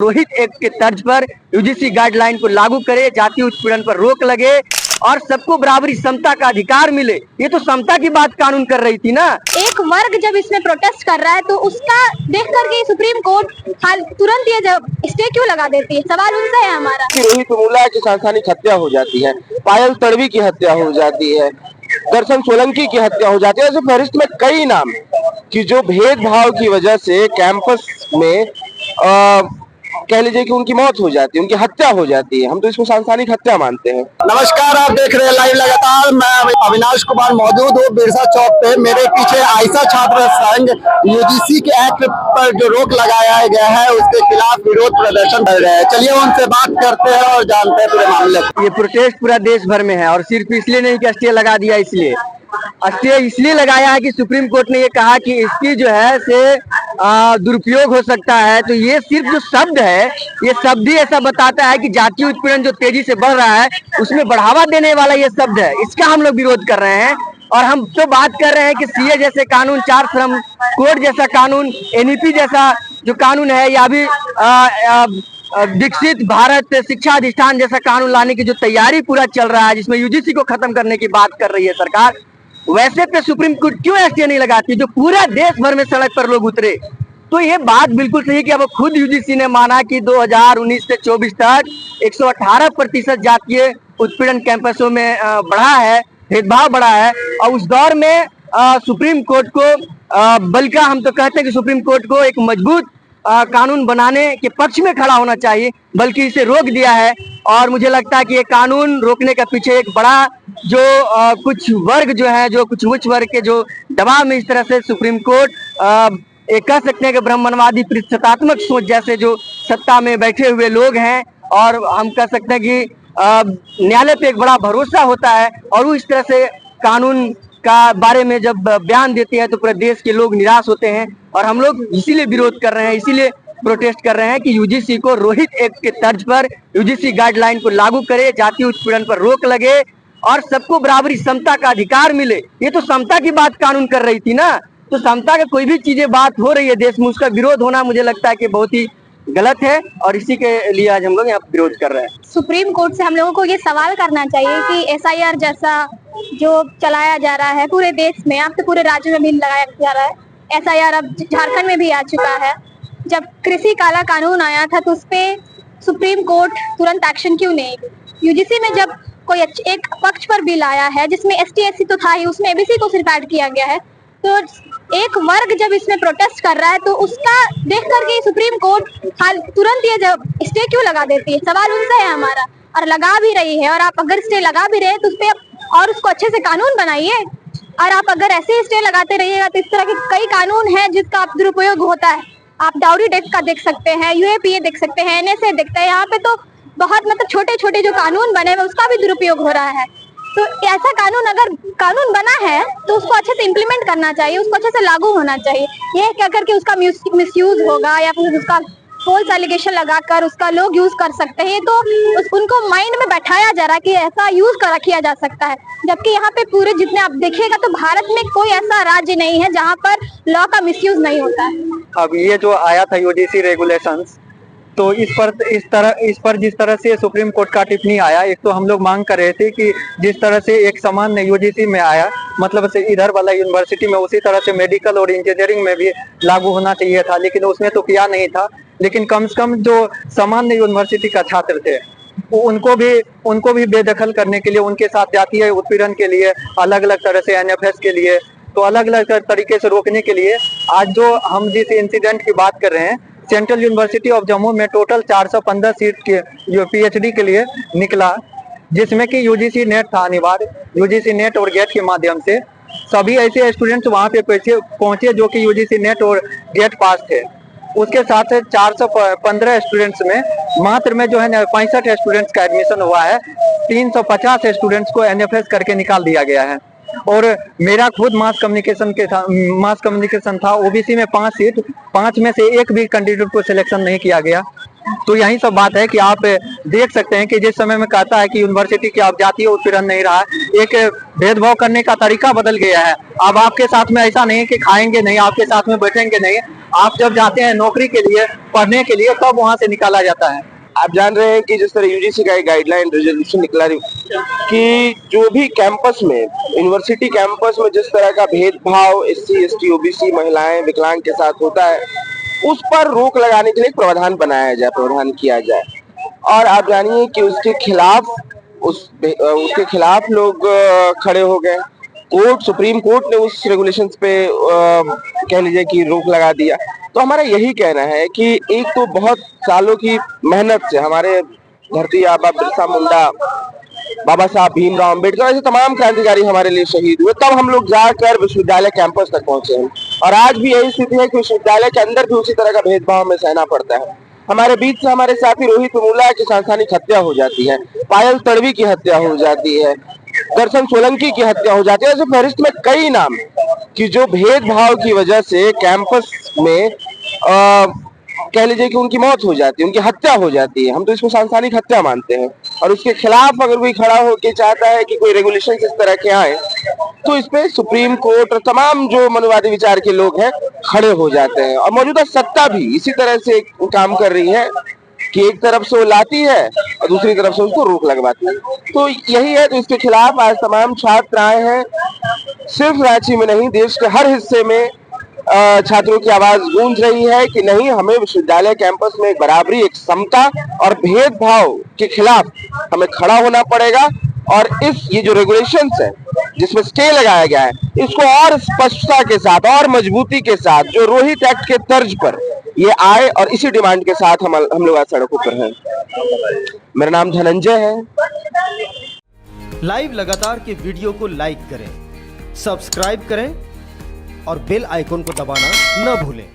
Rohit act के तर्ज पर यूजीसी गाइडलाइन को लागू करे, जातीय उत्पीड़न पर रोक लगे और सबको बराबरी समता का अधिकार मिले। ये तो समता की बात कानून कर रही थी ना। एक वर्ग जब इसमें प्रोटेस्ट कर रहा है तो उसका देख करके सुप्रीम कोर्ट तुरंत ये स्टे क्यों लगा देती है? सवाल उनसे है हमारा। रोहित मुला की सांसानिक हत्या हो जाती है, पायल तड़वी की हत्या हो जाती है, दर्शन सोलंकी की हत्या हो जाती है। ऐसे फहरिस्त में कई नाम कि जो भेदभाव की वजह से कैंपस में कह लीजिए कि उनकी मौत हो जाती है, उनकी हत्या हो जाती है। हम तो इसको सांसानिक हत्या मानते हैं। नमस्कार, आप देख रहे हैं लाइव लगातार। मैं अविनाश कुमार मौजूद हूँ बिरसा चौक पे। मेरे पीछे आयशा छात्र संघ यूजीसी के एक्ट पर जो रोक लगाया गया है उसके खिलाफ विरोध प्रदर्शन कर रहे हैं। चलिए उनसे बात करते हैं और जानते हैं पूरे मामले। ये प्रोटेस्ट पूरा देश भर में है और सिर्फ इसलिए नहीं कि स्टे लगा दिया, इसलिए लगाया है कि सुप्रीम कोर्ट ने ये कहा कि इसकी जो है से दुरुपयोग हो सकता है। तो ये सिर्फ जो शब्द है, ये शब्द ही ऐसा बताता है कि जातीय उत्पीड़न जो तेजी से बढ़ रहा है उसमें बढ़ावा देने वाला ये शब्द है। इसका हम लोग विरोध कर रहे हैं। और हम तो बात कर रहे हैं कि सीए जैसे कानून, 4 श्रम कोड जैसा कानून, एनईपी जैसा जो कानून है, या भी विकसित भारत शिक्षा अधिष्ठान जैसा कानून लाने की जो तैयारी पूरा चल रहा है, जिसमें यूजीसी को खत्म करने की बात कर रही है सरकार, वैसे पे सुप्रीम कोर्ट क्यों स्टे नहीं लगाती जो पूरा देश भर में सड़क पर लोग उतरे? तो ये बात बिल्कुल सही कि अब खुद यूजीसी ने माना कि 2019 से 24 तक 118% जातीय उत्पीड़न कैंपसों में बढ़ा है, भेदभाव बढ़ा है। और उस दौर में सुप्रीम कोर्ट को बल्कि हम तो कहते हैं कि सुप्रीम कोर्ट को एक मजबूत कानून बनाने के पक्ष में खड़ा होना चाहिए, बल्कि इसे रोक दिया है। और मुझे लगता है कि ये कानून रोकने का पीछे एक बड़ा जो कुछ वर्ग जो है, जो कुछ उच्च वर्ग के जो दबाव में इस तरह से सुप्रीम कोर्ट एक कह सकते हैं कि ब्राह्मणवादी प्रतिष्ठात्मक सोच जैसे जो सत्ता में बैठे हुए लोग हैं, और हम कह सकते हैं कि न्यायालय पे एक बड़ा भरोसा होता है और वो इस तरह से कानून का बारे में जब बयान देते हैं तो पूरे देश के लोग निराश होते हैं। और हम लोग इसीलिए विरोध कर रहे हैं, इसीलिए प्रोटेस्ट कर रहे हैं कि यूजीसी को रोहित एक्ट के तर्ज पर यूजीसी गाइडलाइन को लागू करे, जातीय उत्पीड़न पर रोक लगे और सबको बराबरी समता का अधिकार मिले। ये तो समता की बात कानून कर रही थी ना। तो समता का कोई भी चीजें बात हो रही है देश में, उसका विरोध होना मुझे लगता है कि बहुत ही गलत है और इसी के लिए आज हम लोग यहाँ विरोध कर रहे हैं। सुप्रीम कोर्ट से हम लोगों को ये सवाल करना चाहिए कि एसआईआर जैसा जो चलाया जा रहा है पूरे देश में, अब तो पूरे राज्य में भी लगाया जा रहा है। एसआईआर अब झारखंड में भी आ चुका है। जब कृषि काला कानून आया था तो उसपे सुप्रीम कोर्ट तुरंत एक्शन क्यों नहीं? यूजीसी में जब कोई एक पक्ष पर बिल आया है जिसमें एसटी एससी तो था ही, उसमें एबीसी को सिर्फ ऐड किया गया है, तो एक वर्ग जब इसमें प्रोटेस्ट कर रहा है तो उसका देख करके सुप्रीम कोर्ट तुरंत ये स्टे क्यों लगा देती है? सवाल उनसे है हमारा। और लगा भी रही है, और आप अगर स्टे लगा भी रहे तो उस पर और उसको अच्छे से कानून बनाइए। और आप अगर ऐसे ही स्टे लगाते रहिएगा तो इस तरह के कई कानून है जिसका आप दुरुपयोग होता है। आप डाउरी डेथ का देख सकते हैं, यूएपीए देख सकते हैं, एनएसए देखते हैं। यहाँ पे तो बहुत छोटे छोटे जो कानून बने हुए उसका भी दुरुपयोग हो रहा है। तो ऐसा कानून अगर कानून बना है तो उसको अच्छे से इम्प्लीमेंट करना चाहिए, उसको अच्छे से लागू होना चाहिए। ये क्या करके उसका मिसयूज होगा या फिर उसका फॉल्स एलिगेशन लगाकर उसका लोग यूज कर सकते हैं, तो उनको माइंड में बैठाया जा रहा है कि ऐसा यूज कर किया जा सकता है। जबकि यहाँ पे पूरे जितने आप देखिएगा तो भारत में कोई ऐसा राज्य नहीं है जहाँ पर लॉ का मिसयूज नहीं होता है। अब ये जो आया था यूजीसी रेगुलेशंस, तो इस पर जिस तरह से सुप्रीम कोर्ट का टिप्पणी आया, एक तो हम लोग मांग कर रहे थे कि जिस तरह से एक समान यूजीसी में आया, मतलब से इधर वाला यूनिवर्सिटी में, उसी तरह से मेडिकल और इंजीनियरिंग में भी लागू होना चाहिए था, लेकिन उसमें तो किया नहीं था। लेकिन कम से कम जो सामान्य यूनिवर्सिटी का छात्र थे उनको भी बेदखल करने के लिए, उनके साथ जातीय उत्पीड़न के लिए, अलग अलग तरह से एनएफएस के लिए, तो अलग अलग तरीके से रोकने के लिए आज जो हम जिस इंसिडेंट की बात कर रहे हैं, सेंट्रल यूनिवर्सिटी ऑफ जम्मू में टोटल 415 सीट के जो पीएचडी के लिए निकला, जिसमें कि यूजीसी नेट था अनिवार्य। यूजीसी नेट और गेट के माध्यम से सभी ऐसे स्टूडेंट्स वहां पे पहुंचे जो कि यूजीसी नेट और गेट पास थे। उसके साथ 415 स्टूडेंट्स में मात्र में जो है 65 स्टूडेंट्स का एडमिशन हुआ है। 350 स्टूडेंट्स को एनएफएस करके निकाल दिया गया है। और मेरा खुद मास कम्युनिकेशन था, ओबीसी में 5 सीट, 5 में से एक भी कैंडिडेट को सिलेक्शन नहीं किया गया। तो यही सब बात है कि आप देख सकते हैं कि जिस समय में कहता है कि यूनिवर्सिटी की आप जातीय उत्पीड़न नहीं रहा, एक भेदभाव करने का तरीका बदल गया है। अब आपके साथ में ऐसा नहीं कि खाएंगे नहीं, आपके साथ में बैठेंगे नहीं, आप जब जाते हैं नौकरी के लिए, पढ़ने के लिए, तब वहां से निकाला जाता है। आप जान रहे हैं कि जिस तरह यूजीसी का एक गाइडलाइन रेजोल्यूशन निकला कि जो भी कैंपस में, यूनिवर्सिटी कैंपस में जिस तरह का भेदभाव एससी, एसटी, ओबीसी, महिलाएं, विकलांग के साथ होता है, उस पर रोक लगाने के लिए एक प्रावधान बनाया जाए, प्रावधान किया जाए। और आप जानिए कि उसके खिलाफ लोग खड़े हो गए। सुप्रीम कोर्ट ने उस रेगुलेशंस पे कह लीजिए कि रोक लगा दिया। तो हमारा यही कहना है कि एक तो बहुत सालों की मेहनत से हमारे धरती आबा बिरसा मुंडा, बाबा साहब भीमराव अम्बेडकर, ऐसे तमाम क्रांतिकारी हमारे लिए शहीद हुए, तब हम लोग जाकर विश्वविद्यालय कैंपस तक पहुंचे हैं। और आज भी यही स्थिति है कि विश्वविद्यालय के अंदर भी उसी तरह का भेदभाव हमें सहना पड़ता है। हमारे बीच से हमारे साथी रोहित वेमुला की सांसानिक हत्या हो जाती है, पायल तड़वी की हत्या हो जाती है, दर्शन सोलंकी की हत्या हो जाती है। ऐसे फहरिस्त में कई नाम कि जो भेदभाव की वजह से कैंपस में कह लीजिए कि उनकी मौत हो जाती है, उनकी हत्या हो जाती है। हम तो इसको सांसानिक हत्या मानते हैं। और उसके खिलाफ अगर कोई खड़ा होकर चाहता है कि कोई रेगुलेशन इस तरह के आए, तो इस पे सुप्रीम कोर्ट और तमाम जो मनुवादी विचार के लोग हैं खड़े हो जाते हैं। और मौजूदा सत्ता भी इसी तरह से काम कर रही है कि एक तरफ से वो लाती है और दूसरी तरफ से उसको रोक लगवाती है। तो यही है, तो इसके खिलाफ आज तमाम छात्र आए हैं। सिर्फ रांची में नहीं, देश के हर हिस्से में छात्रों की आवाज गूंज रही है कि नहीं, हमें विश्वविद्यालय कैंपस में एक बराबरी, एक समता और भेदभाव के खिलाफ हमें खड़ा होना पड़ेगा। और ये जो रेगुलेशंस है जिसमें स्टे लगाया गया है, इसको और स्पष्टता के साथ और मजबूती के साथ जो रोहित एक्ट के तर्ज पर ये आए, और इसी डिमांड के साथ हम लोग आज सड़कों पर हैं। मेरा नाम धनंजय है। लाइव लगातार के वीडियो को लाइक करें, सब्सक्राइब करें और बेल आइकन को दबाना न भूलें।